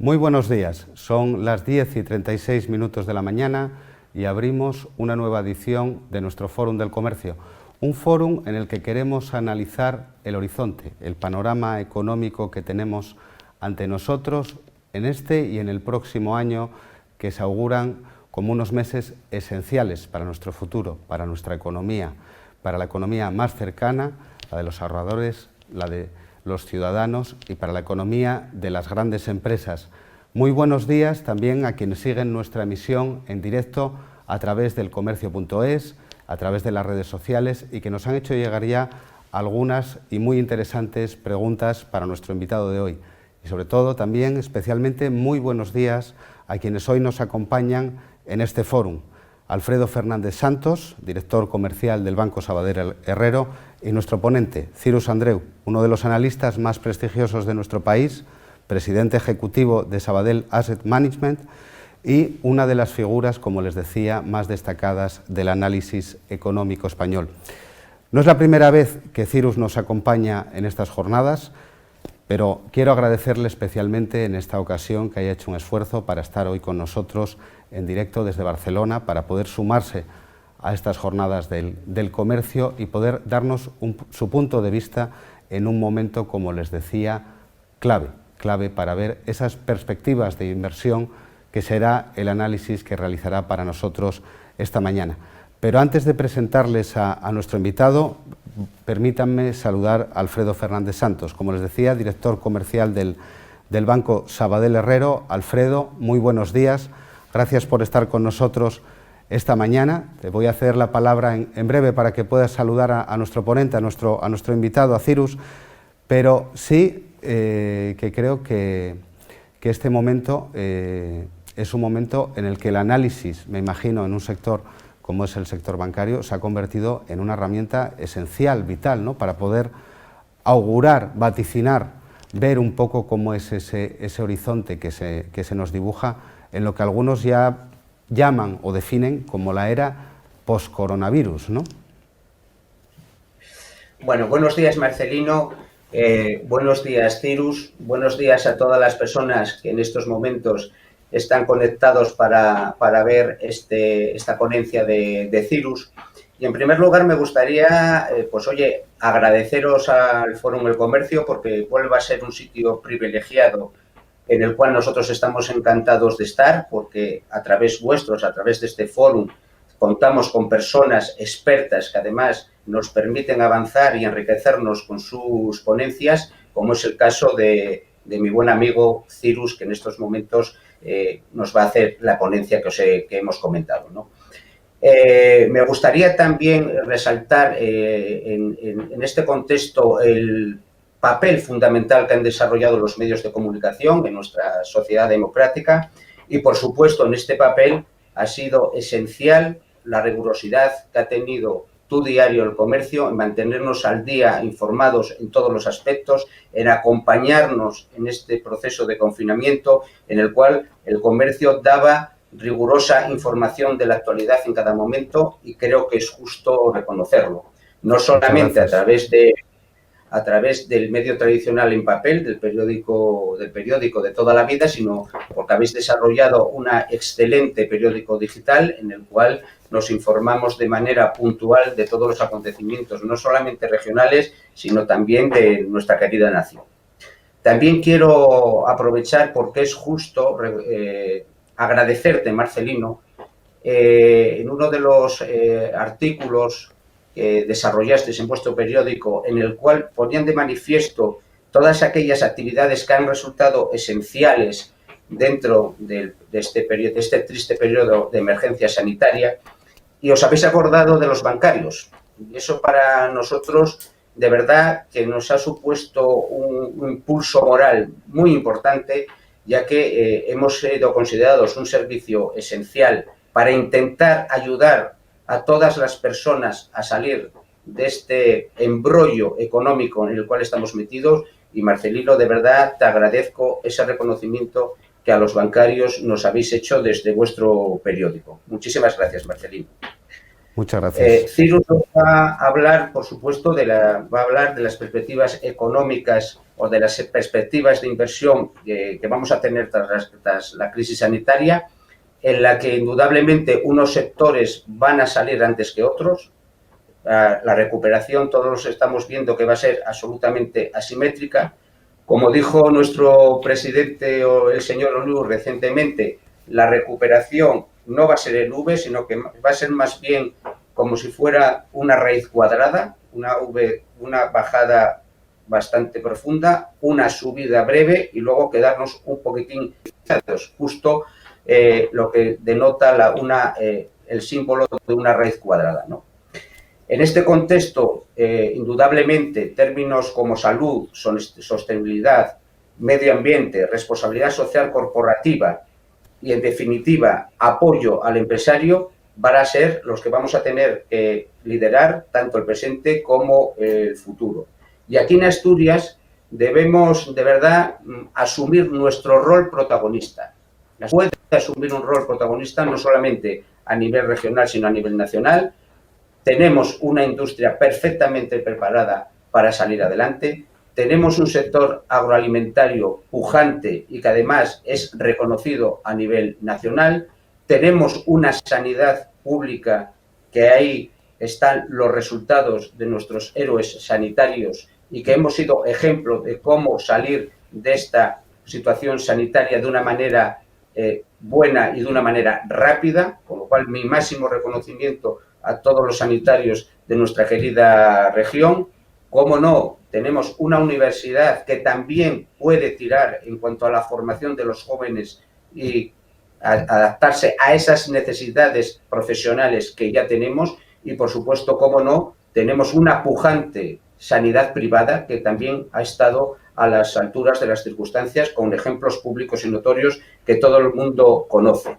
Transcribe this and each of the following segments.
Muy buenos días, son las 10:36 de la mañana y abrimos una nueva edición de nuestro Fórum del Comercio, un fórum en el que queremos analizar el horizonte, el panorama económico que tenemos ante nosotros en este y en el próximo año, que se auguran como unos meses esenciales para nuestro futuro, para nuestra economía, para la economía más cercana, la de los ahorradores, la de los ciudadanos y para la economía de las grandes empresas. Muy buenos días también a quienes siguen nuestra emisión en directo a través del comercio.es, a través de las redes sociales y que nos han hecho llegar ya algunas y muy interesantes preguntas para nuestro invitado de hoy. Y sobre todo también, especialmente, muy buenos días a quienes hoy nos acompañan en este fórum. Alfredo Fernández Santos, director comercial del Banco Sabadell Herrero, y nuestro ponente, Cyrus Andreu, uno de los analistas más prestigiosos de nuestro país, presidente ejecutivo de Sabadell Asset Management y una de las figuras, como les decía, más destacadas del análisis económico español. No es la primera vez que Cyrus nos acompaña en estas jornadas, pero quiero agradecerle especialmente en esta ocasión que haya hecho un esfuerzo para estar hoy con nosotros en directo desde Barcelona, para poder sumarse a estas jornadas del comercio y poder darnos su punto de vista en un momento, como les decía, clave para ver esas perspectivas de inversión que será el análisis que realizará para nosotros esta mañana. Pero antes de presentarles a nuestro invitado, permítanme saludar a Alfredo Fernández Santos, como les decía, director comercial del Banco Sabadell Herrero. Alfredo, muy buenos días, gracias por estar con nosotros esta mañana. Te voy a ceder la palabra en breve para que puedas saludar a nuestro ponente, a nuestro invitado, a Cyrus, pero sí que creo que este momento es un momento en el que el análisis, me imagino, en un sector como es el sector bancario, se ha convertido en una herramienta esencial, vital, ¿no?, para poder augurar, vaticinar, ver un poco cómo es ese horizonte que se nos dibuja en lo que algunos ya llaman o definen como la era post-coronavirus, ¿no? Bueno, buenos días, Marcelino, buenos días, Cyrus, buenos días a todas las personas que en estos momentos están conectados para ver esta ponencia de Cyrus. Y en primer lugar me gustaría, agradeceros al Fórum del Comercio porque vuelva a ser un sitio privilegiado en el cual nosotros estamos encantados de estar, porque a través de este fórum, contamos con personas expertas que además nos permiten avanzar y enriquecernos con sus ponencias, como es el caso de mi buen amigo Cyrus, que en estos momentos nos va a hacer la ponencia que hemos comentado, ¿no? Me gustaría también resaltar en este contexto el papel fundamental que han desarrollado los medios de comunicación en nuestra sociedad democrática y, por supuesto, en este papel ha sido esencial la rigurosidad que ha tenido tu diario El Comercio en mantenernos al día, informados en todos los aspectos, en acompañarnos en este proceso de confinamiento en el cual El Comercio daba rigurosa información de la actualidad en cada momento y creo que es justo reconocerlo. No solamente a través del medio tradicional en papel, del periódico de toda la vida, sino porque habéis desarrollado un excelente periódico digital en el cual nos informamos de manera puntual de todos los acontecimientos, no solamente regionales, sino también de nuestra querida nación. También quiero aprovechar, porque es justo, agradecerte, Marcelino, en uno de los artículos que desarrollasteis en vuestro periódico, en el cual ponían de manifiesto todas aquellas actividades que han resultado esenciales dentro de este triste periodo de emergencia sanitaria, y os habéis acordado de los bancarios. Y eso para nosotros, de verdad, que nos ha supuesto un impulso moral muy importante, ya que hemos sido considerados un servicio esencial para intentar ayudar a todas las personas a salir de este embrollo económico en el cual estamos metidos. Y, Marcelino, de verdad te agradezco ese reconocimiento que a los bancarios nos habéis hecho desde vuestro periódico. Muchísimas gracias, Marcelino. Muchas gracias. Cyrus va a hablar, por supuesto, va a hablar de las perspectivas económicas o de las perspectivas de inversión que vamos a tener tras la crisis sanitaria, en la que indudablemente unos sectores van a salir antes que otros. La recuperación, todos estamos viendo que va a ser absolutamente asimétrica. Como dijo nuestro presidente, el señor Olú, recientemente, la recuperación no va a ser en V, sino que va a ser más bien como si fuera una raíz cuadrada, una bajada bastante profunda, una subida breve y luego quedarnos un poquitín justo lo que denota el símbolo de una raíz cuadrada, ¿no? En este contexto, indudablemente, términos como salud, sostenibilidad, medio ambiente, responsabilidad social corporativa y, en definitiva, apoyo al empresario van a ser los que vamos a tener que liderar tanto el presente como el futuro. Y aquí en Asturias debemos, de verdad, asumir nuestro rol protagonista. Puede asumir un rol protagonista no solamente a nivel regional, sino a nivel nacional. Tenemos una industria perfectamente preparada para salir adelante. Tenemos un sector agroalimentario pujante y que además es reconocido a nivel nacional. Tenemos una sanidad pública que ahí están los resultados de nuestros héroes sanitarios y que hemos sido ejemplo de cómo salir de esta situación sanitaria de una manera buena y de una manera rápida, con lo cual mi máximo reconocimiento a todos los sanitarios de nuestra querida región. Cómo no, tenemos una universidad que también puede tirar en cuanto a la formación de los jóvenes y adaptarse a esas necesidades profesionales que ya tenemos y, por supuesto, cómo no, tenemos una pujante sanidad privada que también ha estado a las alturas de las circunstancias con ejemplos públicos y notorios que todo el mundo conoce.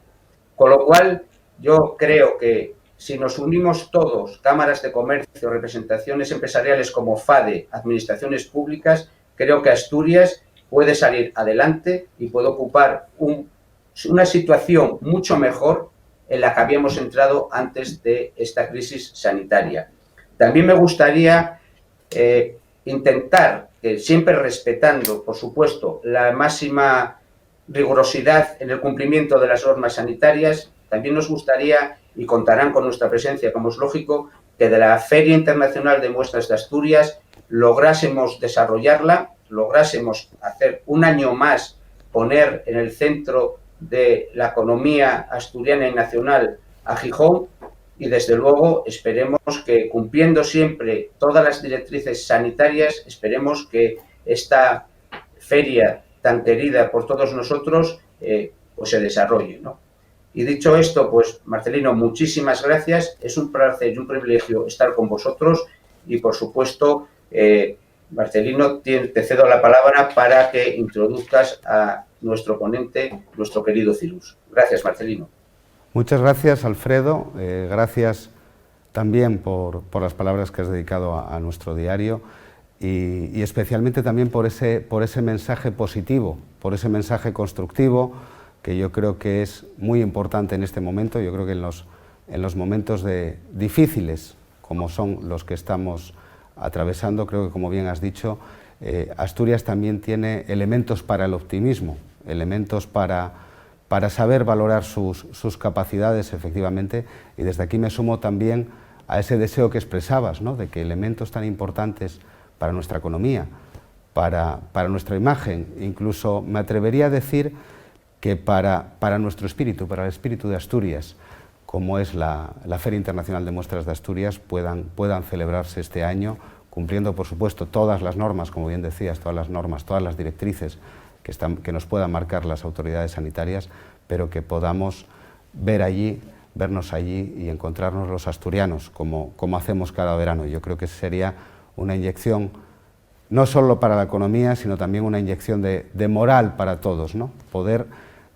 Con lo cual, yo creo que si nos unimos todos, cámaras de comercio, representaciones empresariales como FADE, administraciones públicas, creo que Asturias puede salir adelante y puede ocupar una situación mucho mejor en la que habíamos entrado antes de esta crisis sanitaria. También me gustaría intentar, siempre respetando, por supuesto, la máxima rigurosidad en el cumplimiento de las normas sanitarias, también nos gustaría, y contarán con nuestra presencia, como es lógico, que de la Feria Internacional de Muestras de Asturias lográsemos desarrollarla, lográsemos hacer un año más, poner en el centro de la economía asturiana y nacional a Gijón, y desde luego esperemos que, cumpliendo siempre todas las directrices sanitarias, esperemos que esta feria tan querida por todos nosotros pues se desarrolle, ¿no? Y dicho esto, pues Marcelino, muchísimas gracias. Es un placer y un privilegio estar con vosotros y, por supuesto, Marcelino, te cedo la palabra para que introduzcas a nuestro ponente, nuestro querido Cyrus. Gracias, Marcelino. Muchas gracias, Alfredo. Gracias también por las palabras que has dedicado a nuestro diario y especialmente también por ese mensaje positivo, por ese mensaje constructivo, que yo creo que es muy importante en este momento. Yo creo que en los momentos difíciles, como son los que estamos atravesando, creo que, como bien has dicho, Asturias también tiene elementos para el optimismo, elementos para saber valorar sus capacidades, efectivamente, y desde aquí me sumo también a ese deseo que expresabas, ¿no?, de que elementos tan importantes para nuestra economía, para nuestra imagen, incluso me atrevería a decir que para nuestro espíritu, para el espíritu de Asturias, como es la Feria Internacional de Muestras de Asturias, puedan celebrarse este año, cumpliendo, por supuesto, todas las normas, como bien decías, todas las normas, todas las directrices que nos puedan marcar las autoridades sanitarias, pero que podamos vernos allí y encontrarnos los asturianos, como hacemos cada verano. Yo creo que sería una inyección no solo para la economía, sino también una inyección de moral para todos, ¿no? Poder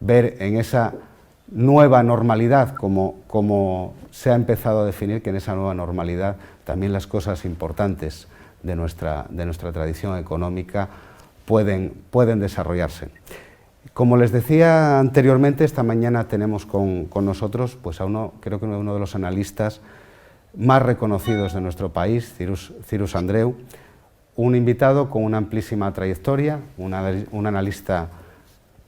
ver en esa nueva normalidad, como se ha empezado a definir, que en esa nueva normalidad también las cosas importantes de nuestra tradición económica pueden desarrollarse. Como les decía anteriormente, esta mañana tenemos con nosotros pues creo que uno de los analistas más reconocidos de nuestro país, Cyrus Andreu, un invitado con una amplísima trayectoria, un analista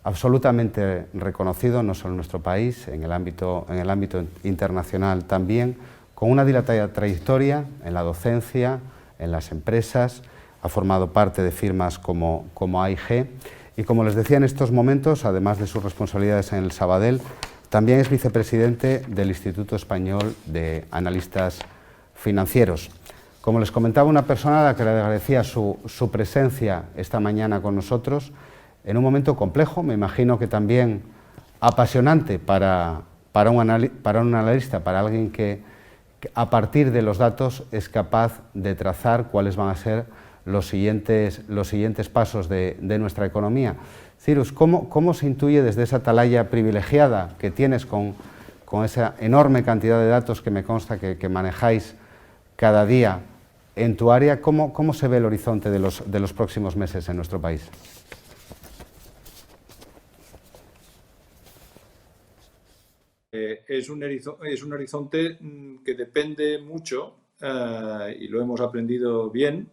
absolutamente reconocido, no solo en nuestro país, en el ámbito internacional también, con una dilatada trayectoria en la docencia, en las empresas, ha formado parte de firmas como AIG y, como les decía en estos momentos, además de sus responsabilidades en el Sabadell, también es vicepresidente del Instituto Español de Analistas Financieros. Como les comentaba, una persona a la que le agradecía su presencia esta mañana con nosotros en un momento complejo, me imagino que también apasionante para un analista, para alguien que a partir de los datos es capaz de trazar cuáles van a ser los siguientes pasos de nuestra economía. Cyrus, ¿cómo se intuye desde esa atalaya privilegiada que tienes con esa enorme cantidad de datos que me consta que manejáis cada día en tu área, cómo se ve el horizonte de los próximos meses en nuestro país? Es un horizonte que depende mucho, y lo hemos aprendido bien,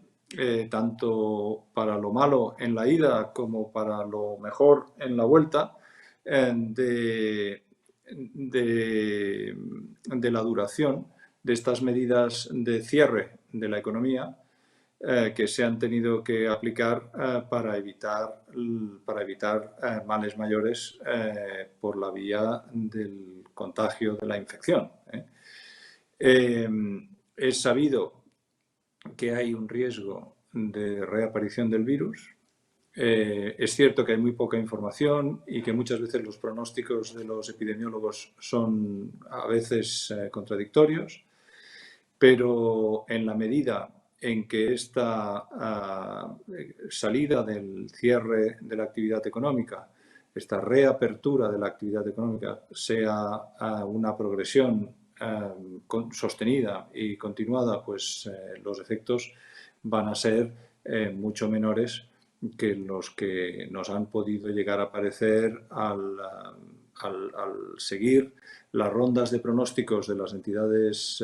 tanto para lo malo en la ida como para lo mejor en la vuelta, de la duración de estas medidas de cierre de la economía que se han tenido que aplicar para evitar males mayores por la vía del contagio de la infección. Es sabido que hay un riesgo de reaparición del virus. Es cierto que hay muy poca información y que muchas veces los pronósticos de los epidemiólogos son a veces contradictorios, pero en la medida en que esta salida del cierre de la actividad económica, esta reapertura de la actividad económica, sea una progresión sostenida y continuada, pues los efectos van a ser mucho menores que los que nos han podido llegar a parecer al seguir las rondas de pronósticos de las entidades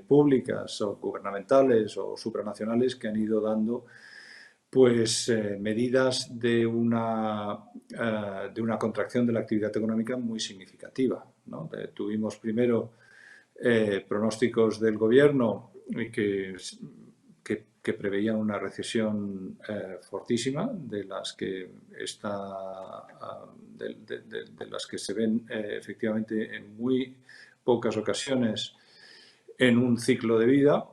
públicas o gubernamentales o supranacionales que han ido dando pues medidas de una contracción de la actividad económica muy significativa, ¿no? Tuvimos primero pronósticos del gobierno que preveían una recesión fortísima, de las que se ven efectivamente en muy pocas ocasiones en un ciclo de vida,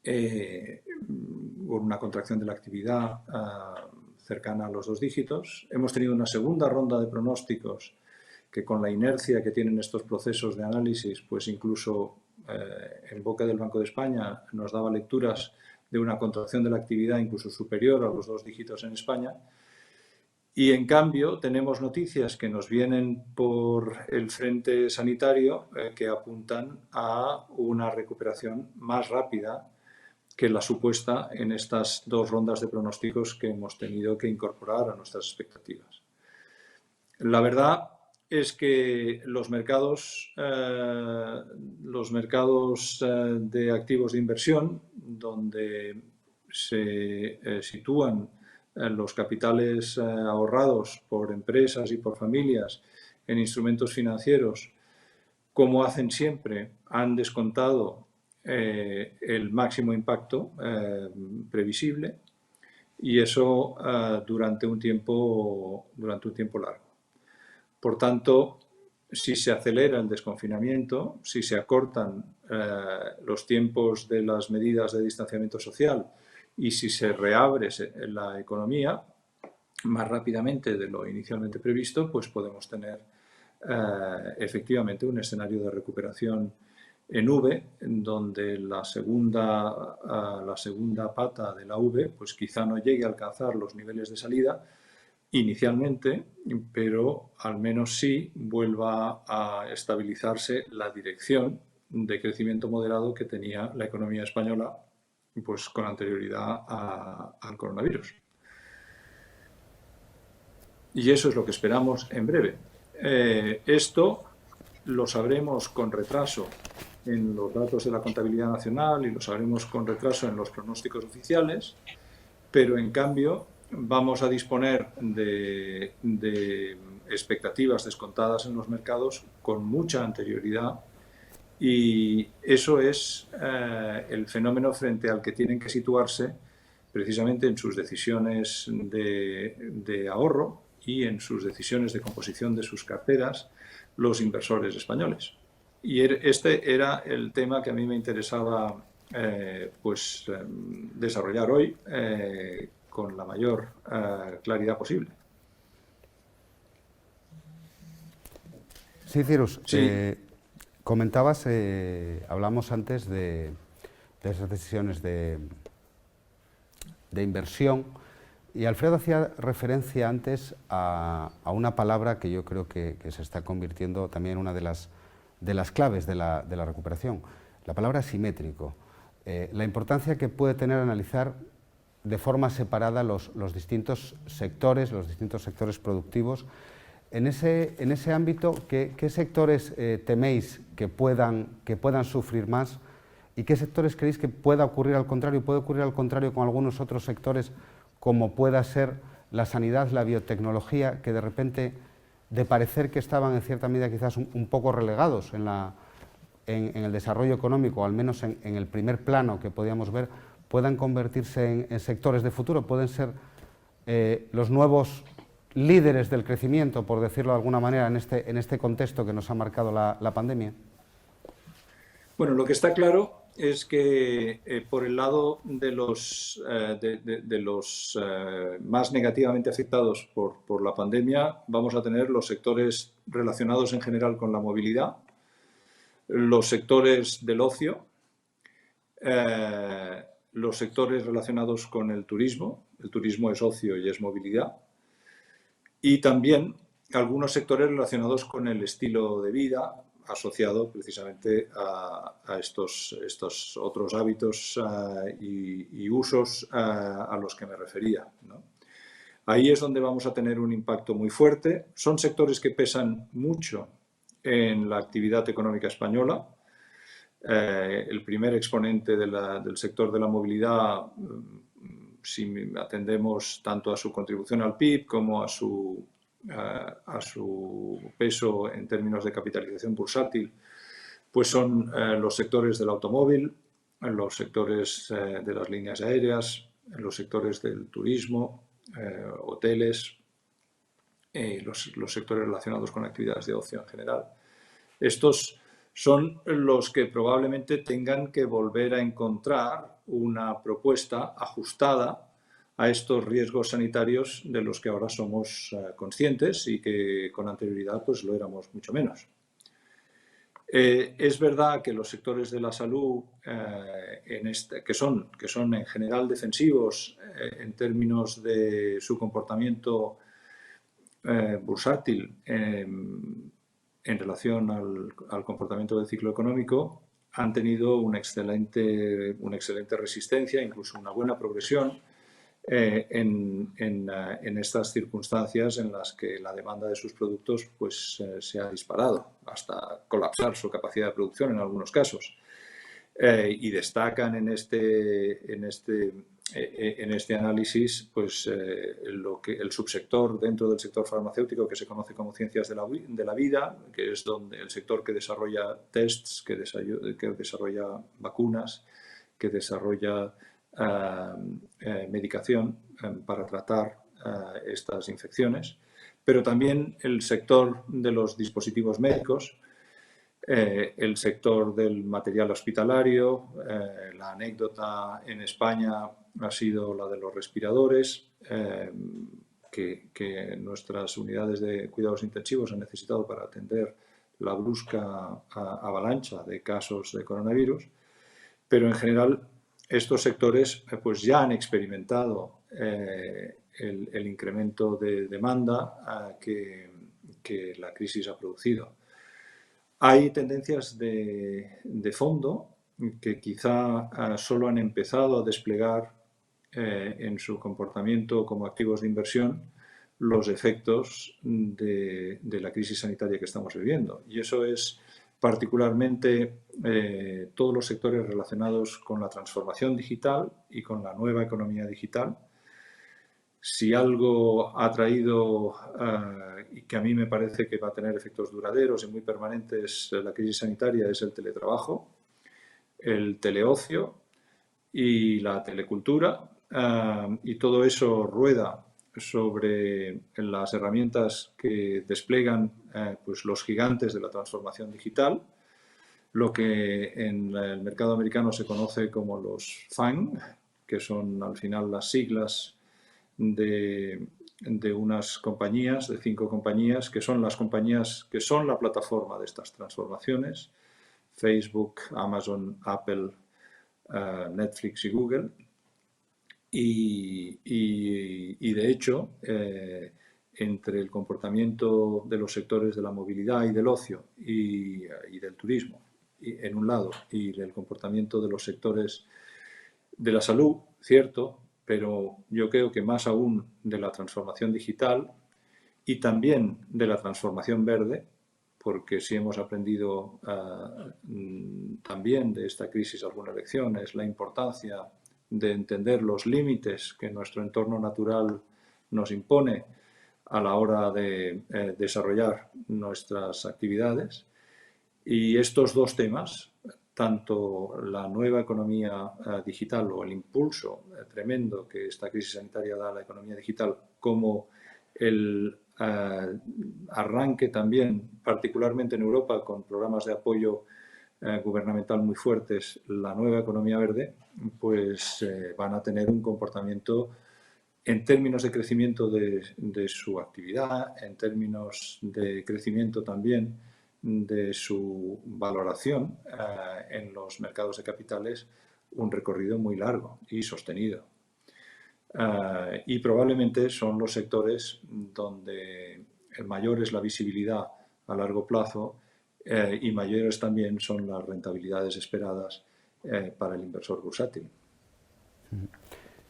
con una contracción de la actividad cercana a los 2 dígitos. Hemos tenido una segunda ronda de pronósticos que, con la inercia que tienen estos procesos de análisis, pues incluso en boca del Banco de España nos daba lecturas de una contracción de la actividad incluso superior a los 2 dígitos en España. Y en cambio tenemos noticias que nos vienen por el frente sanitario que apuntan a una recuperación más rápida que la supuesta en estas 2 rondas de pronósticos que hemos tenido que incorporar a nuestras expectativas. La verdad es que los mercados de activos de inversión, donde se sitúan los capitales ahorrados por empresas y por familias en instrumentos financieros, como hacen siempre, han descontado el máximo impacto previsible, y eso durante un tiempo largo. Por tanto, si se acelera el desconfinamiento, si se acortan los tiempos de las medidas de distanciamiento social y si se reabre la economía más rápidamente de lo inicialmente previsto, pues podemos tener efectivamente un escenario de recuperación en V, en donde la segunda pata de la V pues quizá no llegue a alcanzar los niveles de salida inicialmente, pero al menos sí vuelva a estabilizarse la dirección de crecimiento moderado que tenía la economía española pues con anterioridad al coronavirus. Y eso es lo que esperamos en breve. Esto lo sabremos con retraso en los datos de la contabilidad nacional y lo sabremos con retraso en los pronósticos oficiales, pero en cambio vamos a disponer de expectativas descontadas en los mercados con mucha anterioridad, y eso es el fenómeno frente al que tienen que situarse precisamente en sus decisiones de ahorro y en sus decisiones de composición de sus carteras los inversores españoles. Y este era el tema que a mí me interesaba desarrollar hoy con la mayor claridad posible. Sí, Cyrus, Sí. comentabas, hablamos antes de esas decisiones de inversión, y Alfredo hacía referencia antes a una palabra que yo creo que se está convirtiendo también en una de las claves de la recuperación, la palabra simétrico. La importancia que puede tener analizar de forma separada los distintos sectores productivos. En ese ámbito, ¿qué sectores teméis que puedan sufrir más y qué sectores creéis que pueda ocurrir al contrario? ¿Puede ocurrir al contrario con algunos otros sectores, como pueda ser la sanidad, la biotecnología, que de repente, de parecer que estaban en cierta medida quizás un poco relegados en el desarrollo económico, o al menos en el primer plano que podíamos ver, puedan convertirse en sectores de futuro? ¿Pueden ser los nuevos líderes del crecimiento, por decirlo de alguna manera, en este contexto que nos ha marcado la pandemia? Bueno, lo que está claro es que por el lado de los más negativamente afectados por la pandemia, vamos a tener los sectores relacionados en general con la movilidad, los sectores del ocio, los sectores relacionados con el turismo es ocio y es movilidad, y también algunos sectores relacionados con el estilo de vida, asociado precisamente a estos otros hábitos y usos a los que me refería, ¿no? Ahí es donde vamos a tener un impacto muy fuerte. Son sectores que pesan mucho en la actividad económica española. El primer exponente del sector de la movilidad, si atendemos tanto a su contribución al PIB como a su peso en términos de capitalización bursátil, pues son los sectores del automóvil, los sectores de las líneas aéreas, los sectores del turismo, hoteles, los sectores relacionados con actividades de ocio en general. Estos son los que probablemente tengan que volver a encontrar una propuesta ajustada a estos riesgos sanitarios de los que ahora somos conscientes y que con anterioridad pues lo éramos mucho menos. Es verdad que los sectores de la salud, que son en general defensivos en términos de su comportamiento bursátil en relación al comportamiento del ciclo económico, han tenido una excelente resistencia, incluso una buena progresión en estas circunstancias en las que la demanda de sus productos pues, se ha disparado hasta colapsar su capacidad de producción en algunos casos. Y destacan en este análisis pues, el subsector dentro del sector farmacéutico que se conoce como ciencias de la vida, que es el sector que desarrolla tests, que desarrolla vacunas, que desarrolla medicación para tratar estas infecciones, pero también el sector de los dispositivos médicos, el sector del material hospitalario. La anécdota en España ha sido la de los respiradores, que nuestras unidades de cuidados intensivos han necesitado para atender la brusca avalancha de casos de coronavirus, pero en general estos sectores pues ya han experimentado el incremento de demanda que la crisis ha producido. Hay tendencias de fondo que quizá solo han empezado a desplegar en su comportamiento como activos de inversión los efectos de la crisis sanitaria que estamos viviendo. Y eso es particularmente todos los sectores relacionados con la transformación digital y con la nueva economía digital. Si algo ha traído y que a mí me parece que va a tener efectos duraderos y muy permanentes la crisis sanitaria es el teletrabajo, el teleocio y la telecultura, y todo eso rueda sobre las herramientas que desplegan pues los gigantes de la transformación digital, lo que en el mercado americano se conoce como los FANG, que son al final las siglas de unas compañías, de 5 compañías, que son las compañías que son la plataforma de estas transformaciones: Facebook, Amazon, Apple, Netflix y Google. Y de hecho, entre el comportamiento de los sectores de la movilidad y del ocio y del turismo, en un lado, y el comportamiento de los sectores de la salud, cierto, pero yo creo que más aún de la transformación digital y también de la transformación verde, porque si hemos aprendido también de esta crisis alguna lección, es la importancia de entender los límites que nuestro entorno natural nos impone a la hora de desarrollar nuestras actividades. Y estos dos temas, tanto la nueva economía digital o el impulso tremendo que esta crisis sanitaria da a la economía digital, como el arranque también, particularmente en Europa, con programas de apoyo gubernamental muy fuertes, la nueva economía verde, pues van a tener un comportamiento en términos de crecimiento de su actividad, en términos de crecimiento también de su valoración en los mercados de capitales, un recorrido muy largo y sostenido. Y probablemente son los sectores donde mayor es la visibilidad a largo plazo y mayores también son las rentabilidades esperadas para el inversor bursátil.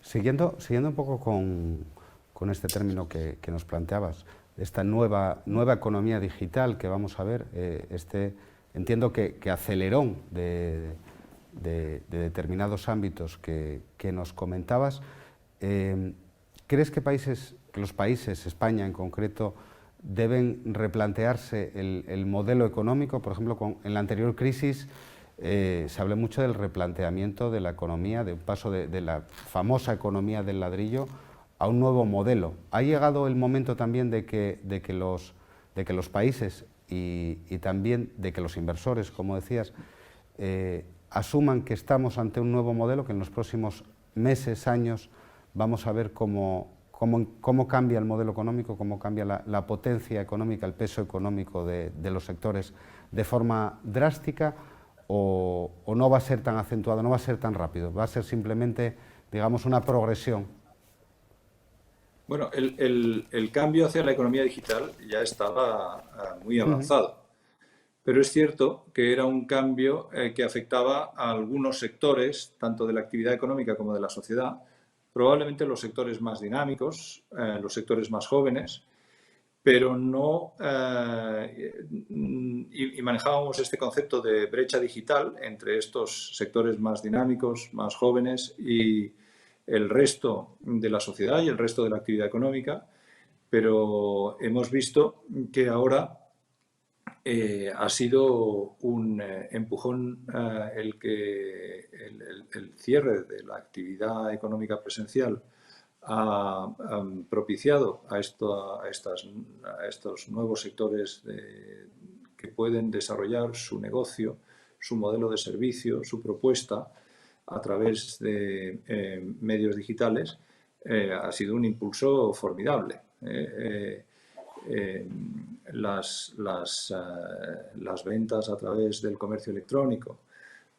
Siguiendo un poco con este término que nos planteabas, esta nueva economía digital que vamos a ver, entiendo que acelerón de determinados ámbitos que nos comentabas, ¿crees que los países, España en concreto, deben replantearse el modelo económico? Por ejemplo, en la anterior crisis se habló mucho del replanteamiento de la economía, de un paso de la famosa economía del ladrillo a un nuevo modelo. ¿Ha llegado el momento también de que los países y también de que los inversores, como decías, asuman que estamos ante un nuevo modelo, que en los próximos meses, años, vamos a ver cómo cambia el modelo económico, cómo cambia la potencia económica, el peso económico de los sectores de forma drástica, o no va a ser tan acentuado, no va a ser tan rápido, va a ser simplemente, digamos, una progresión? Bueno, el cambio hacia la economía digital ya estaba muy avanzado, pero es cierto que era un cambio que afectaba a algunos sectores, tanto de la actividad económica como de la sociedad, probablemente los sectores más dinámicos, los sectores más jóvenes, pero no... y manejábamos este concepto de brecha digital entre estos sectores más dinámicos, más jóvenes y el resto de la sociedad y el resto de la actividad económica, pero hemos visto que ahora ha sido un empujón el cierre de la actividad económica presencial ha propiciado a estos nuevos sectores que pueden desarrollar su negocio, su modelo de servicio, su propuesta a través de medios digitales. Ha sido un impulso formidable. Las ventas a través del comercio electrónico,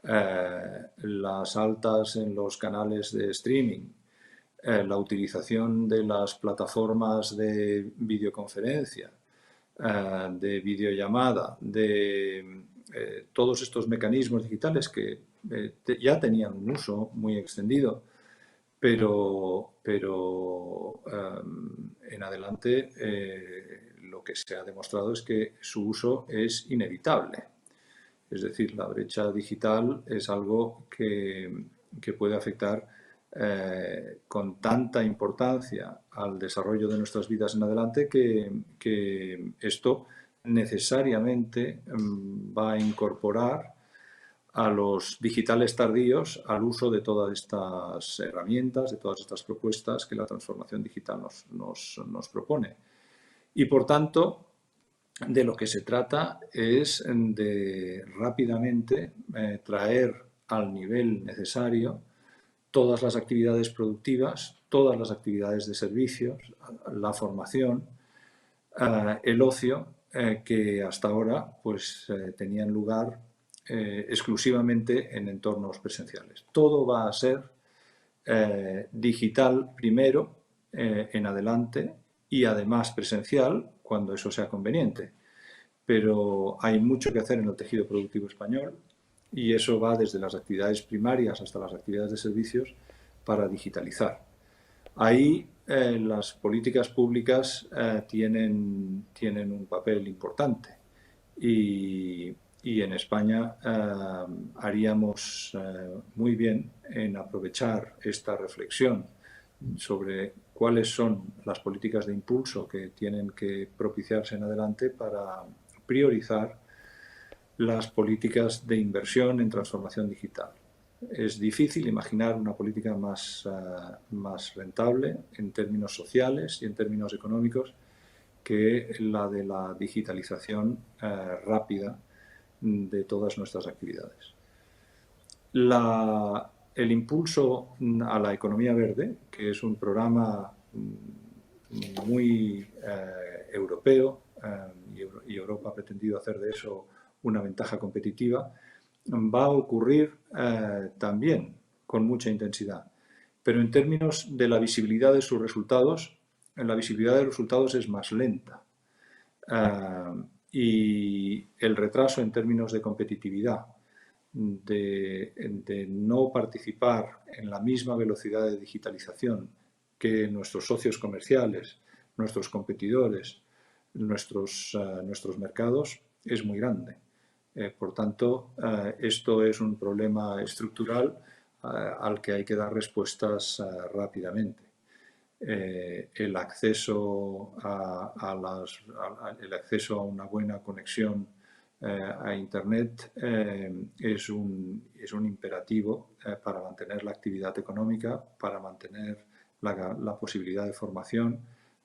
las altas en los canales de streaming, la utilización de las plataformas de videoconferencia, de videollamada, de todos estos mecanismos digitales que ya tenían un uso muy extendido, pero en adelante lo que se ha demostrado es que su uso es inevitable. Es decir, la brecha digital es algo que puede afectar con tanta importancia al desarrollo de nuestras vidas en adelante que esto necesariamente va a incorporar a los digitales tardíos al uso de todas estas herramientas, de todas estas propuestas que la transformación digital nos propone. Y por tanto, de lo que se trata es de rápidamente traer al nivel necesario todas las actividades productivas, todas las actividades de servicios, la formación, el ocio, que hasta ahora pues, tenían lugar exclusivamente en entornos presenciales. Todo va a ser digital primero, en adelante, y además presencial cuando eso sea conveniente. Pero hay mucho que hacer en el tejido productivo español y eso va desde las actividades primarias hasta las actividades de servicios para digitalizar. Ahí las políticas públicas tienen un papel importante y en España haríamos muy bien en aprovechar esta reflexión sobre cuáles son las políticas de impulso que tienen que propiciarse en adelante para priorizar las políticas de inversión en transformación digital. Es difícil imaginar una política más rentable en términos sociales y en términos económicos que la de la digitalización rápida de todas nuestras actividades. El impulso a la economía verde, que es un programa muy europeo, y Europa ha pretendido hacer de eso una ventaja competitiva, va a ocurrir también con mucha intensidad. Pero en términos de la visibilidad de sus resultados, la visibilidad de los resultados es más lenta. Y el retraso en términos de competitividad, de no participar en la misma velocidad de digitalización que nuestros socios comerciales, nuestros competidores, nuestros mercados, es muy grande. Por tanto, esto es un problema estructural al que hay que dar respuestas rápidamente. El acceso el acceso a una buena conexión a Internet es un imperativo para mantener la actividad económica, para mantener la posibilidad de formación,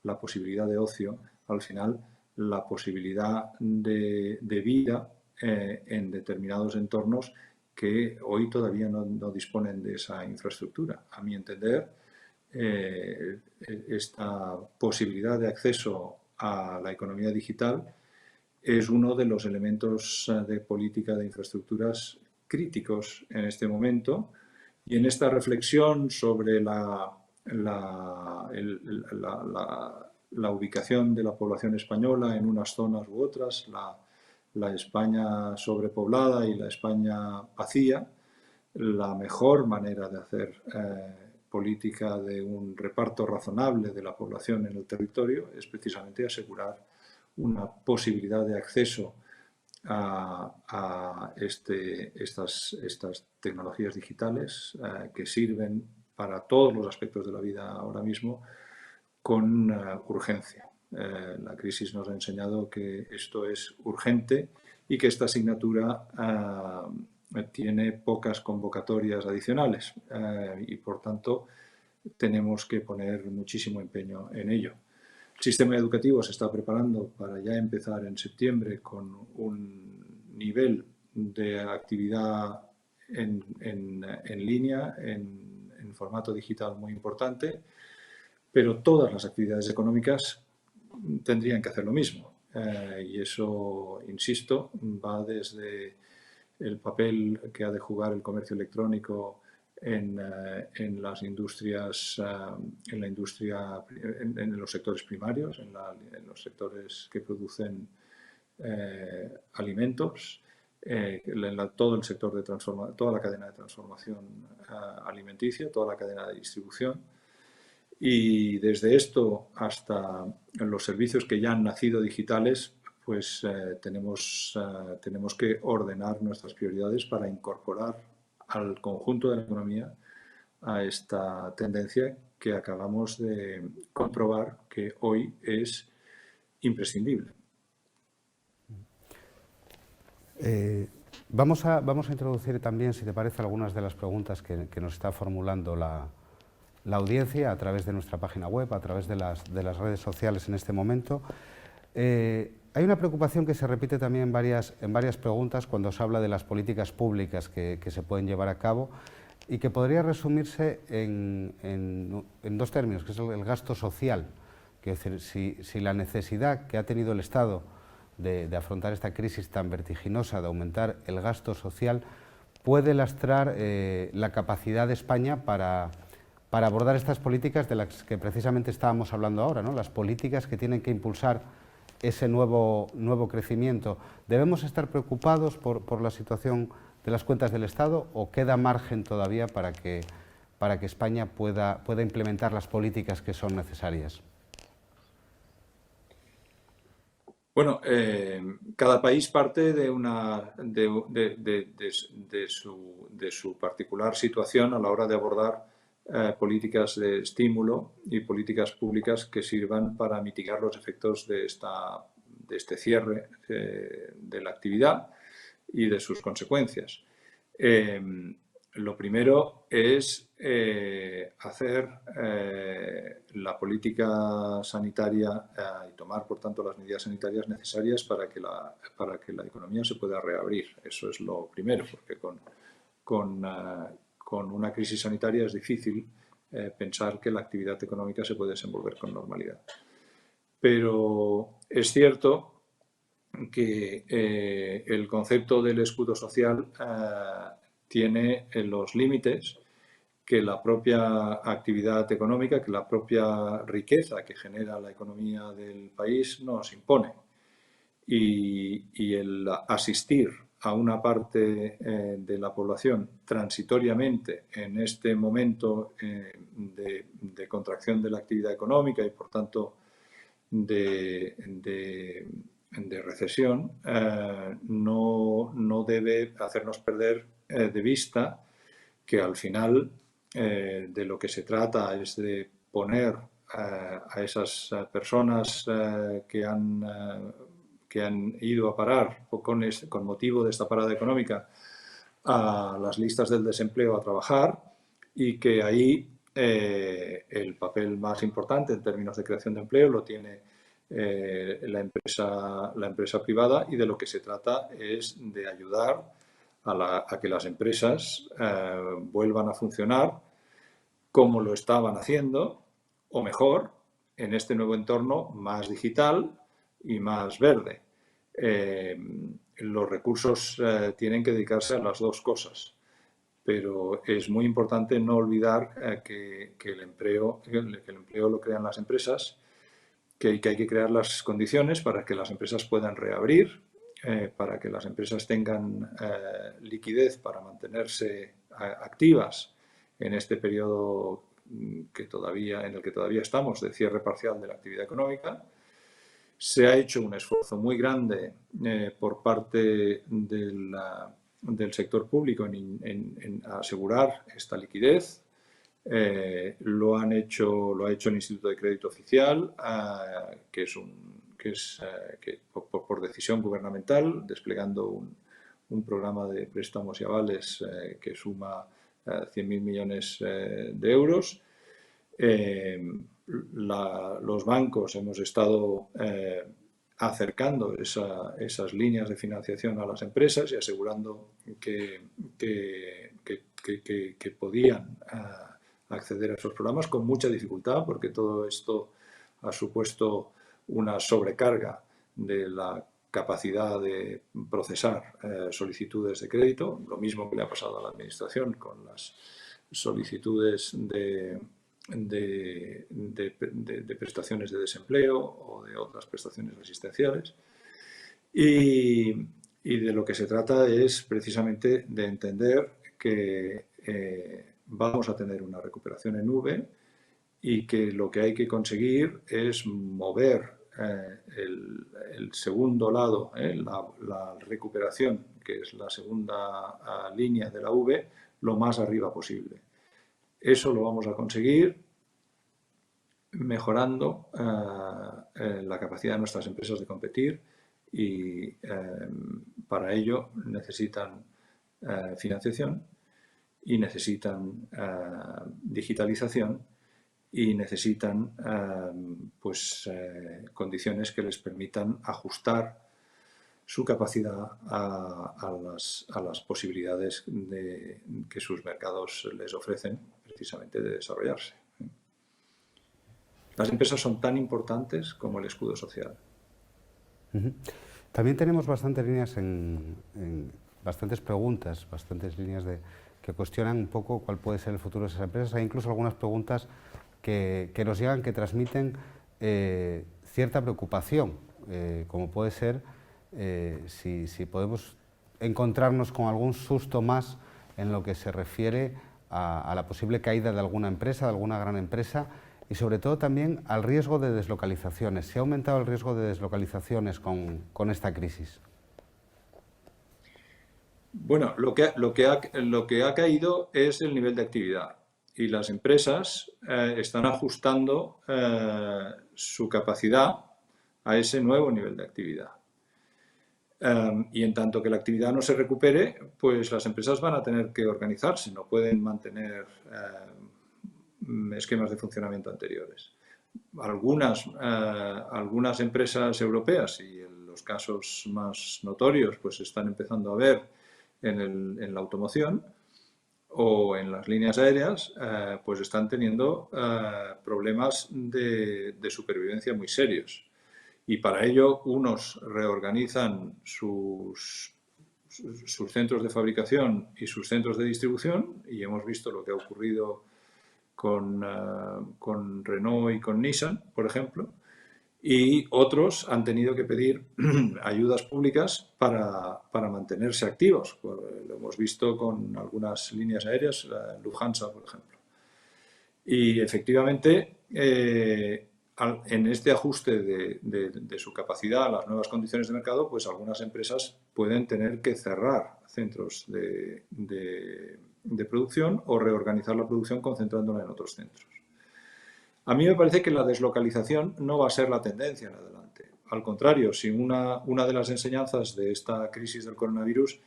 la posibilidad de ocio, al final la posibilidad de vida en determinados entornos que hoy todavía no disponen de esa infraestructura. A mi entender, esta posibilidad de acceso a la economía digital es uno de los elementos de política de infraestructuras críticos en este momento, y en esta reflexión sobre la ubicación de la población española en unas zonas u otras, la España sobrepoblada y la España vacía, la mejor manera de hacer política de un reparto razonable de la población en el territorio es precisamente asegurar una posibilidad de acceso a estas tecnologías digitales que sirven para todos los aspectos de la vida ahora mismo con urgencia. La crisis nos ha enseñado que esto es urgente y que esta asignatura tiene pocas convocatorias adicionales y, por tanto, tenemos que poner muchísimo empeño en ello. El sistema educativo se está preparando para ya empezar en septiembre con un nivel de actividad en línea, en formato digital muy importante, pero todas las actividades económicas tendrían que hacer lo mismo. Y eso, insisto, va desde el papel que ha de jugar el comercio electrónico en las industrias, en los sectores primarios, en los sectores que producen alimentos, todo el sector de toda la cadena de transformación alimenticia, toda la cadena de distribución. Y desde esto hasta los servicios que ya han nacido digitales, pues tenemos que ordenar nuestras prioridades para incorporar al conjunto de la economía a esta tendencia que acabamos de comprobar que hoy es imprescindible. Vamos a introducir también, si te parece, algunas de las preguntas que nos está formulando la audiencia a través de nuestra página web, a través de las redes sociales en este momento. Hay una preocupación que se repite también en varias preguntas cuando se habla de las políticas públicas que se pueden llevar a cabo y que podría resumirse en dos términos, que es el gasto social. Es decir, si la necesidad que ha tenido el Estado de afrontar esta crisis tan vertiginosa, de aumentar el gasto social, puede lastrar la capacidad de España para abordar estas políticas de las que precisamente estábamos hablando ahora, ¿no? Las políticas que tienen que impulsar ese nuevo crecimiento. ¿Debemos estar preocupados por la situación de las cuentas del Estado o queda margen todavía para que España pueda implementar las políticas que son necesarias? Bueno, cada país parte de su particular situación a la hora de abordar políticas de estímulo y políticas públicas que sirvan para mitigar los efectos de este cierre de la actividad y de sus consecuencias. Lo primero es hacer la política sanitaria y tomar, por tanto, las medidas sanitarias necesarias para que la economía se pueda reabrir. Eso es lo primero, porque con una crisis sanitaria es difícil pensar que la actividad económica se puede desenvolver con normalidad. Pero es cierto que el concepto del escudo social tiene los límites que la propia actividad económica, que la propia riqueza que genera la economía del país nos impone. Y el asistir a una parte de la población transitoriamente en este momento de contracción de la actividad económica y, por tanto, de recesión, no debe hacernos perder de vista que al final de lo que se trata es de poner a esas personas que han ido a parar con motivo de esta parada económica a las listas del desempleo a trabajar, y que ahí el papel más importante en términos de creación de empleo lo tiene la empresa privada, y de lo que se trata es de ayudar a que las empresas vuelvan a funcionar como lo estaban haciendo, o mejor, en este nuevo entorno más digital y más verde. Los recursos tienen que dedicarse a las dos cosas, pero es muy importante no olvidar que el empleo lo crean las empresas, que hay que crear las condiciones para que las empresas puedan reabrir, para que las empresas tengan liquidez para mantenerse activas en este periodo en el que todavía estamos de cierre parcial de la actividad económica. Se ha hecho un esfuerzo muy grande por parte del sector público en asegurar esta liquidez. Lo ha hecho el Instituto de Crédito Oficial, que por decisión gubernamental, desplegando un programa de préstamos y avales que suma 100.000 millones de euros. Los bancos hemos estado acercando esas líneas de financiación a las empresas y asegurando que podían acceder a esos programas con mucha dificultad, porque todo esto ha supuesto una sobrecarga de la capacidad de procesar solicitudes de crédito, lo mismo que le ha pasado a la Administración con las solicitudes de prestaciones de desempleo o de otras prestaciones asistenciales. Y de lo que se trata es precisamente de entender que vamos a tener una recuperación en V, y que lo que hay que conseguir es mover el segundo lado, la recuperación, que es la segunda línea de la V, lo más arriba posible. Eso lo vamos a conseguir mejorando la capacidad de nuestras empresas de competir y para ello necesitan financiación y necesitan digitalización y necesitan condiciones que les permitan ajustar su capacidad a las posibilidades que sus mercados les ofrecen precisamente de desarrollarse. Las empresas son tan importantes como el escudo social. También tenemos bastantes líneas bastantes preguntas, bastantes líneas que cuestionan un poco cuál puede ser el futuro de esas empresas. Hay incluso algunas preguntas que nos llegan, que transmiten cierta preocupación, como puede ser si podemos encontrarnos con algún susto más en lo que se refiere a la posible caída de alguna empresa, de alguna gran empresa, y sobre todo también al riesgo de deslocalizaciones. ¿Se ha aumentado el riesgo de deslocalizaciones con esta crisis? Bueno, lo que ha caído es el nivel de actividad y las empresas están ajustando su capacidad a ese nuevo nivel de actividad. Y en tanto que la actividad no se recupere, pues las empresas van a tener que organizarse, no pueden mantener esquemas de funcionamiento anteriores. Algunas empresas europeas, y en los casos más notorios pues están empezando a ver en la automoción o en las líneas aéreas, pues están teniendo problemas de supervivencia muy serios. Y para ello unos reorganizan sus centros de fabricación y sus centros de distribución, y hemos visto lo que ha ocurrido con Renault y con Nissan, por ejemplo, y otros han tenido que pedir ayudas públicas para mantenerse activos. Lo hemos visto con algunas líneas aéreas, Lufthansa, por ejemplo. Y efectivamente, en este ajuste de su capacidad a las nuevas condiciones de mercado, pues algunas empresas pueden tener que cerrar centros de producción o reorganizar la producción concentrándola en otros centros. A mí me parece que la deslocalización no va a ser la tendencia en adelante. Al contrario, si una de las enseñanzas de esta crisis del coronavirus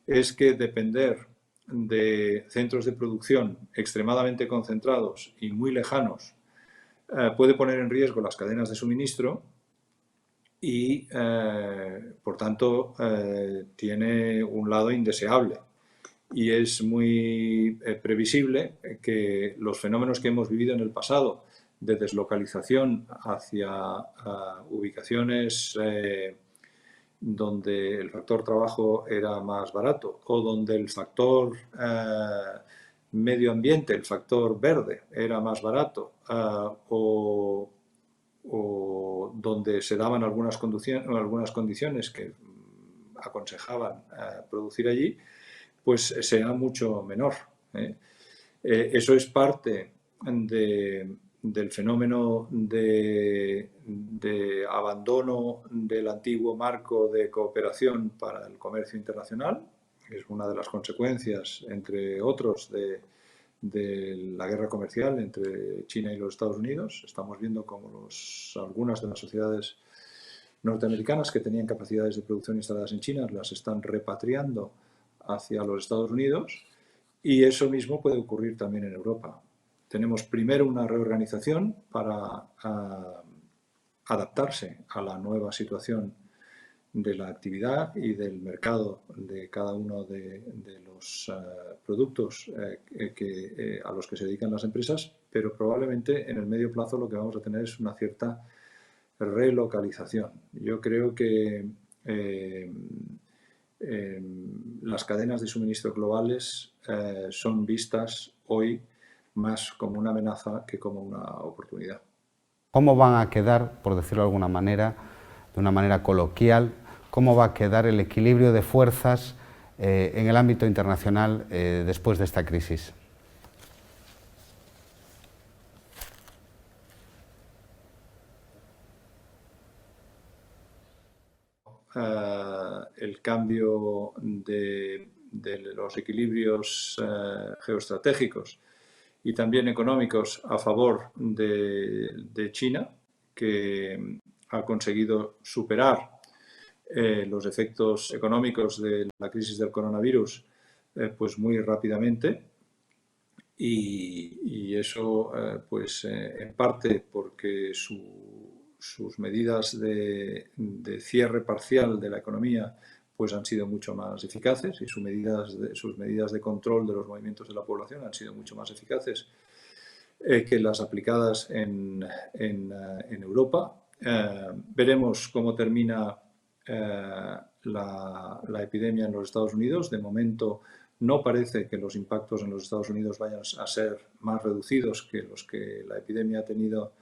es que depender de centros de producción extremadamente concentrados y muy lejanos puede poner en riesgo las cadenas de suministro y, por tanto, tiene un lado indeseable. Y es muy previsible que los fenómenos que hemos vivido en el pasado de deslocalización hacia ubicaciones donde el factor trabajo era más barato o donde el factor medio ambiente, el factor verde era más barato o donde se daban algunas condiciones que aconsejaban producir allí, pues sea mucho menor. Eso es parte del fenómeno de abandono del antiguo marco de cooperación para el comercio internacional. Es una de las consecuencias, entre otros, de la guerra comercial entre China y los Estados Unidos. Estamos viendo cómo algunas de las sociedades norteamericanas que tenían capacidades de producción instaladas en China las están repatriando hacia los Estados Unidos, y eso mismo puede ocurrir también en Europa. Tenemos primero una reorganización para adaptarse a la nueva situación de la actividad y del mercado de cada uno de los productos a los que se dedican las empresas, pero probablemente en el medio plazo lo que vamos a tener es una cierta relocalización. Yo creo que las cadenas de suministro globales son vistas hoy más como una amenaza que como una oportunidad. ¿Cómo van a quedar, por decirlo de alguna manera, de una manera coloquial, cómo va a quedar el equilibrio de fuerzas en el ámbito internacional después de esta crisis? el cambio de los equilibrios geoestratégicos y también económicos a favor de China, que ha conseguido superar los efectos económicos de la crisis del coronavirus pues muy rápidamente, y eso en parte porque sus medidas de cierre parcial de la economía pues han sido mucho más eficaces, y sus medidas de control de los movimientos de la población han sido mucho más eficaces que las aplicadas en Europa. Veremos cómo termina la epidemia en los Estados Unidos. De momento no parece que los impactos en los Estados Unidos vayan a ser más reducidos que los que la epidemia ha tenido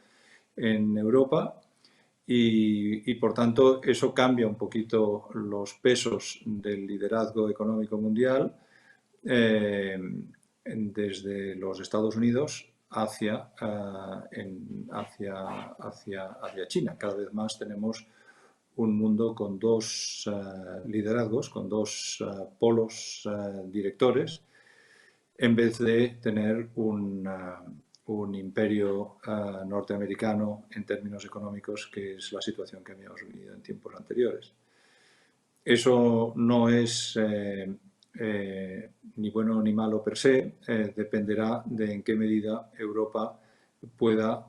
en Europa, y por tanto eso cambia un poquito los pesos del liderazgo económico mundial desde los Estados Unidos hacia China. Cada vez más tenemos un mundo con dos liderazgos, con dos polos directores, en vez de tener un imperio norteamericano en términos económicos, que es la situación que habíamos vivido en tiempos anteriores. Eso no es ni bueno ni malo per se, dependerá de en qué medida Europa pueda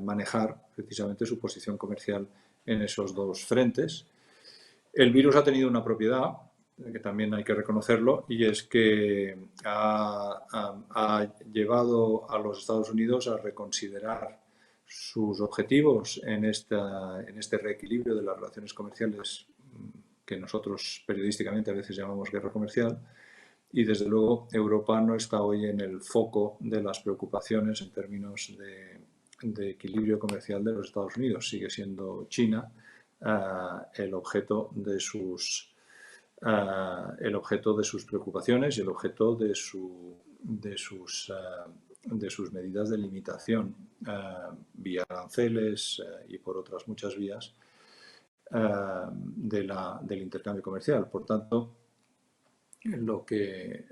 manejar precisamente su posición comercial en esos dos frentes. El virus ha tenido una propiedad que también hay que reconocerlo, y es que ha llevado a los Estados Unidos a reconsiderar sus objetivos en este reequilibrio de las relaciones comerciales que nosotros periodísticamente a veces llamamos guerra comercial, y desde luego Europa no está hoy en el foco de las preocupaciones en términos de equilibrio comercial de los Estados Unidos. Sigue siendo China el objeto de sus preocupaciones y el objeto de sus medidas de limitación vía aranceles y por otras muchas vías del intercambio comercial. Por tanto, lo que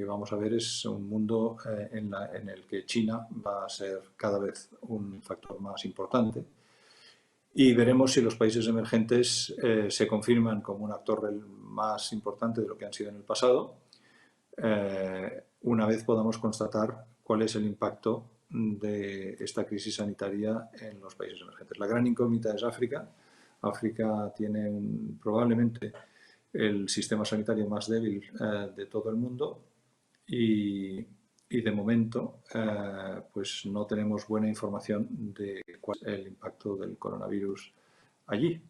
vamos a ver es un mundo en el que China va a ser cada vez un factor más importante, y veremos si los países emergentes se confirman como un actor más importante de lo que han sido en el pasado, una vez podamos constatar cuál es el impacto de esta crisis sanitaria en los países emergentes. La gran incógnita es África. África tiene probablemente el sistema sanitario más débil de todo el mundo, y de momento pues no tenemos buena información de cuál es el impacto del coronavirus allí.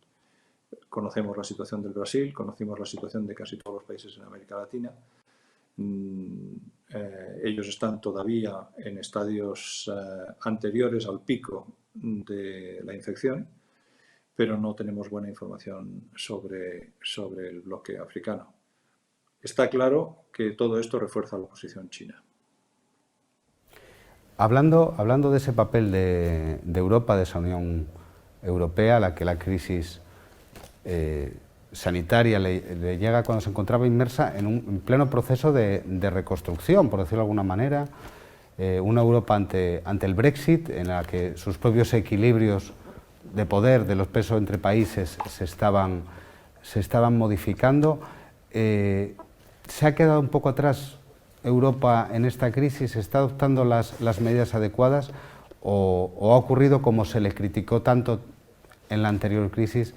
Conocemos la situación del Brasil, conocemos la situación de casi todos los países en América Latina. Ellos están todavía en estadios anteriores al pico de la infección, pero no tenemos buena información sobre el bloque africano. Está claro que todo esto refuerza la posición china. Hablando de ese papel de Europa, de esa Unión Europea, a la que la crisis sanitaria le llega cuando se encontraba inmersa en pleno proceso de reconstrucción, por decirlo de alguna manera, una Europa ante el Brexit, en la que sus propios equilibrios de poder, de los pesos entre países, se estaban modificando. ¿Se ha quedado un poco atrás Europa en esta crisis? ¿Está adoptando las medidas adecuadas o ha ocurrido como se le criticó tanto en la anterior crisis,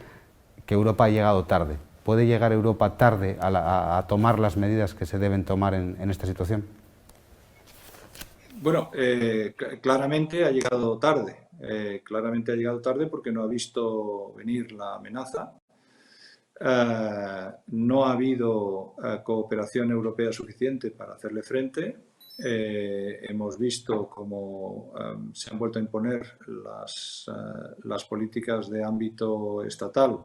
que Europa ha llegado tarde? ¿Puede llegar Europa tarde a tomar las medidas que se deben tomar en esta situación? Bueno, claramente ha llegado tarde. Claramente ha llegado tarde porque no ha visto venir la amenaza. No ha habido cooperación europea suficiente para hacerle frente. Hemos visto cómo se han vuelto a imponer las políticas de ámbito estatal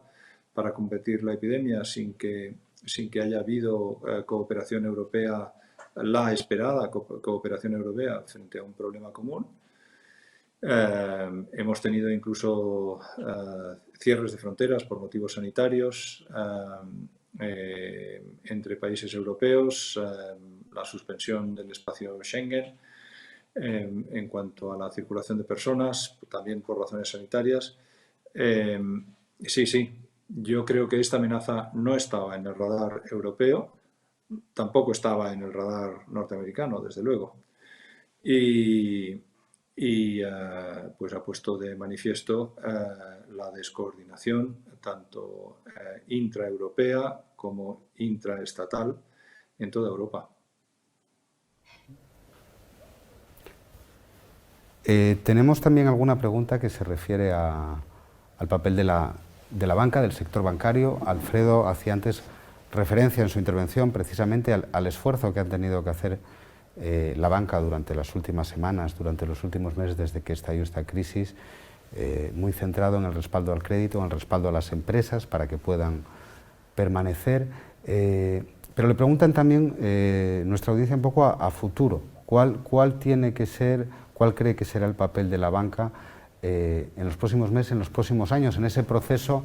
para combatir la epidemia sin que haya habido cooperación europea, la esperada cooperación europea frente a un problema común. Hemos tenido incluso cierres de fronteras por motivos sanitarios entre países europeos, la suspensión del espacio Schengen en cuanto a la circulación de personas, también por razones sanitarias. Sí, yo creo que esta amenaza no estaba en el radar europeo, tampoco estaba en el radar norteamericano, desde luego. Y pues ha puesto de manifiesto la descoordinación tanto intraeuropea como intraestatal en toda Europa. Tenemos también alguna pregunta que se refiere al papel de la banca, del sector bancario. Alfredo hacía antes referencia en su intervención precisamente al esfuerzo que han tenido que hacer la banca durante las últimas semanas, durante los últimos meses desde que estalló esta crisis, muy centrado en el respaldo al crédito, en el respaldo a las empresas para que puedan permanecer. Pero le preguntan también nuestra audiencia un poco a futuro. ¿Cuál tiene que ser, cuál cree que será el papel de la banca en los próximos meses, en los próximos años, en ese proceso,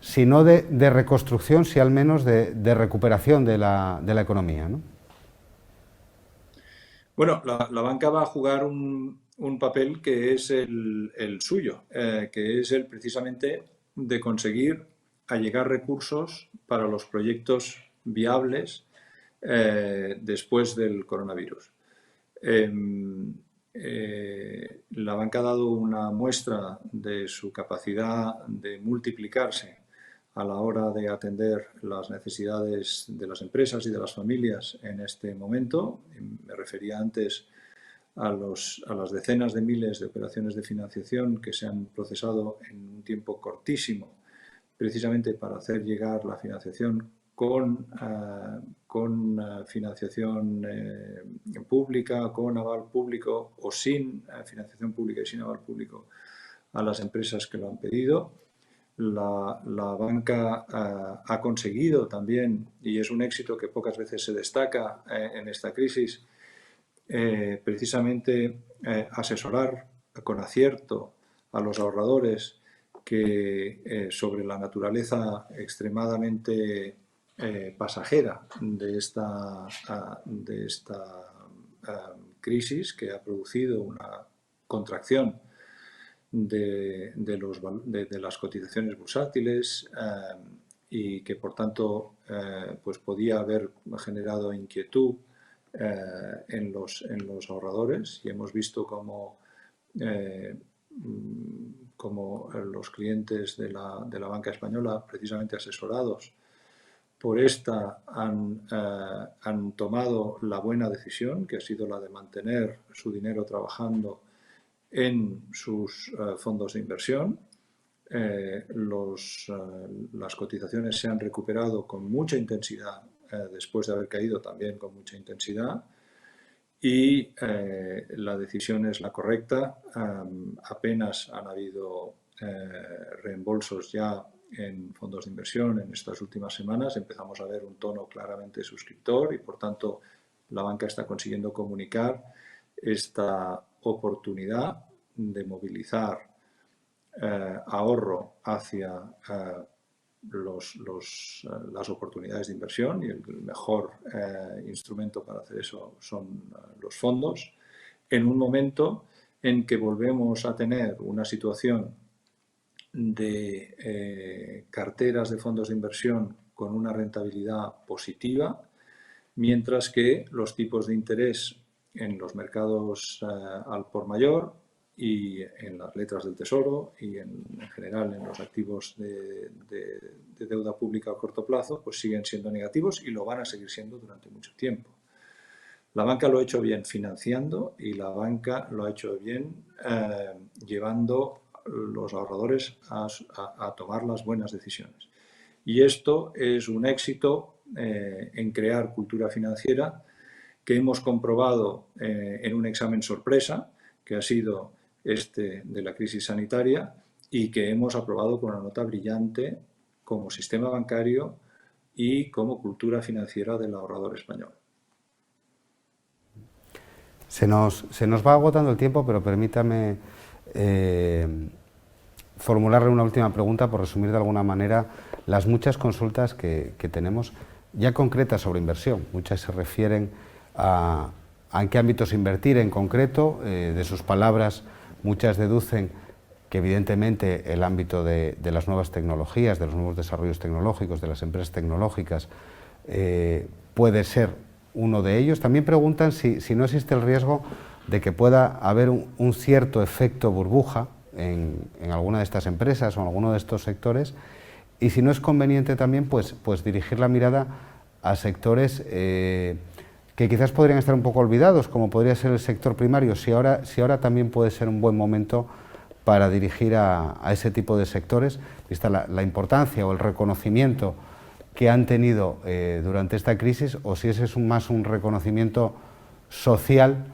si no de reconstrucción, si al menos de recuperación de la economía, ¿no? Bueno, la banca va a jugar un papel que es el suyo, que es el precisamente de conseguir allegar recursos para los proyectos viables después del coronavirus. La banca ha dado una muestra de su capacidad de multiplicarse a la hora de atender las necesidades de las empresas y de las familias en este momento. Me refería antes a las decenas de miles de operaciones de financiación que se han procesado en un tiempo cortísimo, precisamente para hacer llegar la financiación con financiación pública, con aval público o sin financiación pública y sin aval público a las empresas que lo han pedido. La banca ha conseguido también, y es un éxito que pocas veces se destaca en esta crisis, precisamente asesorar con acierto a los ahorradores que sobre la naturaleza extremadamente pasajera de esta crisis, que ha producido una contracción de las cotizaciones bursátiles y que por tanto pues podía haber generado inquietud en los ahorradores, y hemos visto como los clientes de la banca española, precisamente asesorados por esta, han tomado la buena decisión, que ha sido la de mantener su dinero trabajando en sus fondos de inversión. Las cotizaciones se han recuperado con mucha intensidad después de haber caído también con mucha intensidad, y la decisión es la correcta. Apenas han habido reembolsos ya en fondos de inversión en estas últimas semanas. Empezamos a ver un tono claramente suscriptor y por tanto la banca está consiguiendo comunicar esta oportunidad de movilizar ahorro hacia las oportunidades de inversión, y el mejor instrumento para hacer eso son los fondos, en un momento en que volvemos a tener una situación de carteras de fondos de inversión con una rentabilidad positiva, mientras que los tipos de interés en los mercados al por mayor y en las letras del Tesoro y en general en los activos de deuda pública a corto plazo, pues siguen siendo negativos y lo van a seguir siendo durante mucho tiempo. La banca lo ha hecho bien financiando, y la banca lo ha hecho bien llevando los ahorradores a tomar las buenas decisiones. Y esto es un éxito en crear cultura financiera que hemos comprobado en un examen sorpresa, que ha sido este de la crisis sanitaria, y que hemos aprobado con una nota brillante como sistema bancario y como cultura financiera del ahorrador español. Se nos va agotando el tiempo, pero permítame formularle una última pregunta, por resumir de alguna manera las muchas consultas que tenemos ya concretas sobre inversión. Muchas se refieren a en qué ámbitos invertir en concreto. De sus palabras, muchas deducen que evidentemente el ámbito de las nuevas tecnologías, de los nuevos desarrollos tecnológicos, de las empresas tecnológicas, puede ser uno de ellos. También preguntan si no existe el riesgo de que pueda haber un cierto efecto burbuja en alguna de estas empresas o en alguno de estos sectores, y si no es conveniente también pues dirigir la mirada a sectores que quizás podrían estar un poco olvidados, como podría ser el sector primario, si ahora también puede ser un buen momento para dirigir a ese tipo de sectores, vista la importancia o el reconocimiento que han tenido durante esta crisis, o si ese es más un reconocimiento social,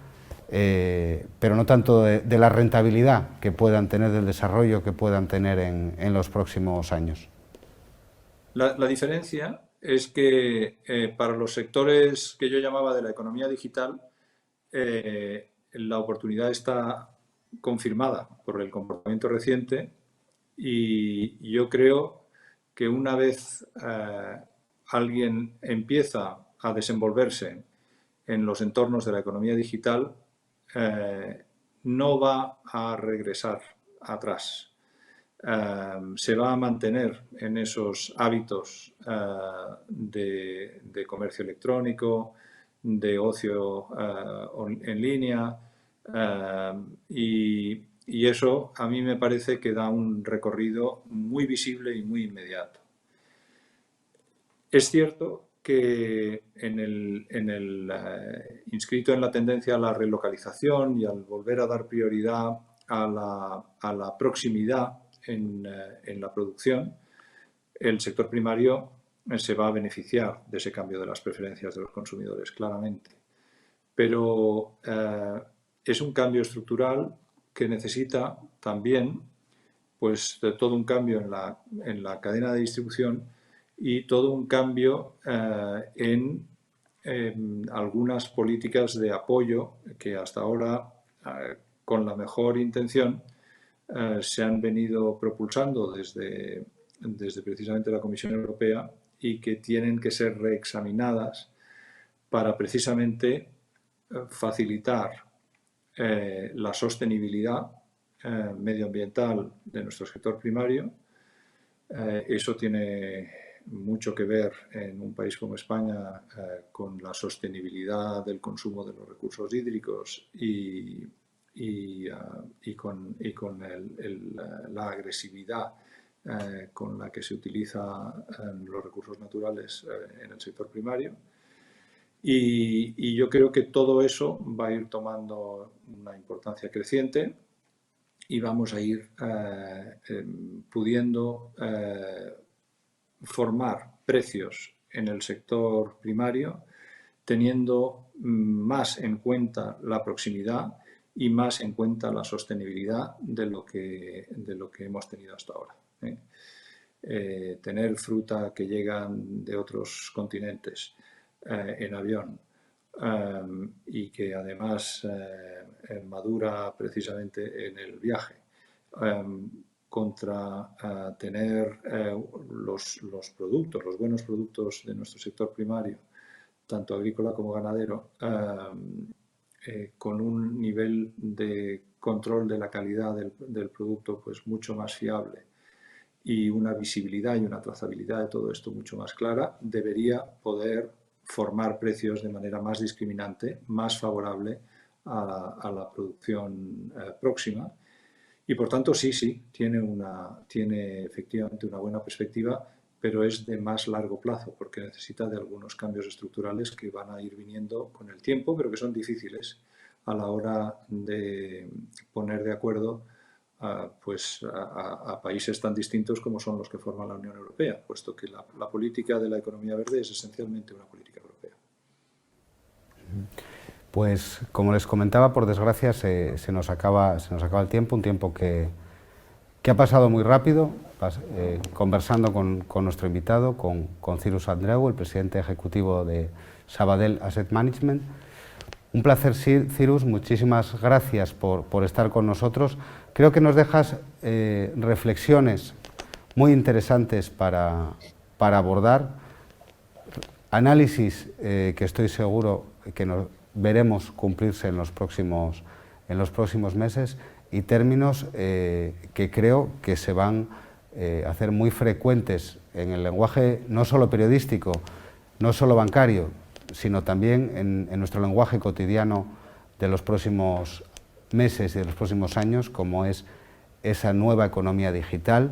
pero no tanto de la rentabilidad que puedan tener, del desarrollo que puedan tener en los próximos años. La diferencia es que para los sectores que yo llamaba de la economía digital, la oportunidad está confirmada por el comportamiento reciente, y yo creo que una vez alguien empieza a desenvolverse en los entornos de la economía digital, no va a regresar atrás. Se va a mantener en esos hábitos de comercio electrónico, de ocio en línea, y eso a mí me parece que da un recorrido muy visible y muy inmediato. Es cierto que inscrito en la tendencia a la relocalización y al volver a dar prioridad a la proximidad en la producción, el sector primario se va a beneficiar de ese cambio de las preferencias de los consumidores, claramente. Pero es un cambio estructural que necesita también pues, de todo un cambio en la cadena de distribución y todo un cambio en algunas políticas de apoyo que hasta ahora, con la mejor intención, se han venido propulsando desde precisamente la Comisión Europea, y que tienen que ser reexaminadas para precisamente facilitar la sostenibilidad medioambiental de nuestro sector primario. Eso tiene mucho que ver en un país como España con la sostenibilidad del consumo de los recursos hídricos y con la agresividad con la que se utilizan los recursos naturales en el sector primario. Y yo creo que todo eso va a ir tomando una importancia creciente y vamos a ir pudiendo formar precios en el sector primario teniendo más en cuenta la proximidad y más en cuenta la sostenibilidad de lo que hemos tenido hasta ahora. Tener fruta que llegan de otros continentes en avión y que además madura precisamente en el viaje, contra tener los buenos productos de nuestro sector primario, tanto agrícola como ganadero, con un nivel de control de la calidad del producto pues mucho más fiable y una visibilidad y una trazabilidad de todo esto mucho más clara, debería poder formar precios de manera más discriminante, más favorable a la producción próxima. Y por tanto sí, tiene efectivamente una buena perspectiva, pero es de más largo plazo, porque necesita de algunos cambios estructurales que van a ir viniendo con el tiempo, pero que son difíciles a la hora de poner de acuerdo a países tan distintos como son los que forman la Unión Europea, puesto que la política de la economía verde es esencialmente una política europea. Pues como les comentaba, por desgracia se nos acaba el tiempo, un tiempo que ha pasado muy rápido, conversando con nuestro invitado, con Cyrus Andreu, el presidente ejecutivo de Sabadell Asset Management. Un placer, Cyrus, muchísimas gracias por estar con nosotros. Creo que nos dejas reflexiones muy interesantes para abordar, análisis que estoy seguro que veremos cumplirse en los próximos meses, y términos que creo que se van a hacer muy frecuentes en el lenguaje no solo periodístico, no solo bancario, sino también en nuestro lenguaje cotidiano de los próximos meses y de los próximos años, como es esa nueva economía digital.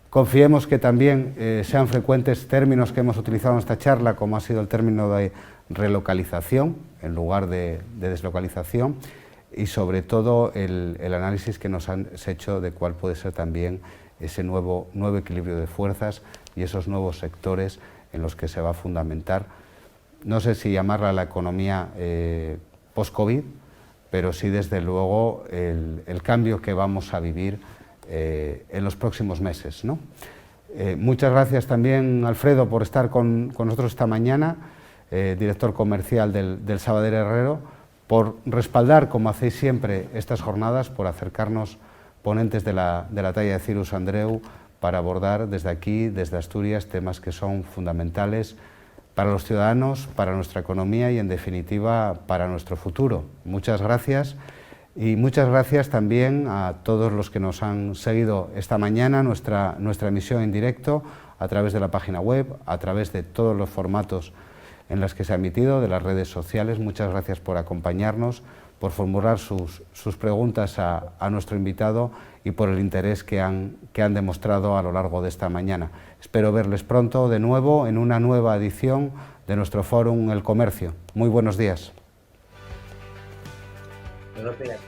Confiemos que también sean frecuentes términos que hemos utilizado en esta charla, como ha sido el término de relocalización en lugar de deslocalización, y sobre todo el análisis que nos han hecho de cuál puede ser también ese nuevo equilibrio de fuerzas y esos nuevos sectores en los que se va a fundamentar, no sé si llamarla la economía post-COVID, pero sí desde luego el cambio que vamos a vivir en los próximos meses, ¿no? Muchas gracias también, Alfredo, por estar con nosotros esta mañana, director comercial del Sabadell Herrero, por respaldar, como hacéis siempre, estas jornadas, por acercarnos ponentes de la talla de Cyrus Andreu para abordar desde aquí, desde Asturias, temas que son fundamentales para los ciudadanos, para nuestra economía y, en definitiva, para nuestro futuro. Muchas gracias. Y muchas gracias también a todos los que nos han seguido esta mañana, nuestra emisión en directo, a través de la página web, a través de todos los formatos en los que se ha emitido, de las redes sociales. Muchas gracias por acompañarnos, por formular sus preguntas a nuestro invitado y por el interés que han demostrado a lo largo de esta mañana. Espero verles pronto de nuevo en una nueva edición de nuestro Fórum El Comercio. Muy buenos días. Buenos días.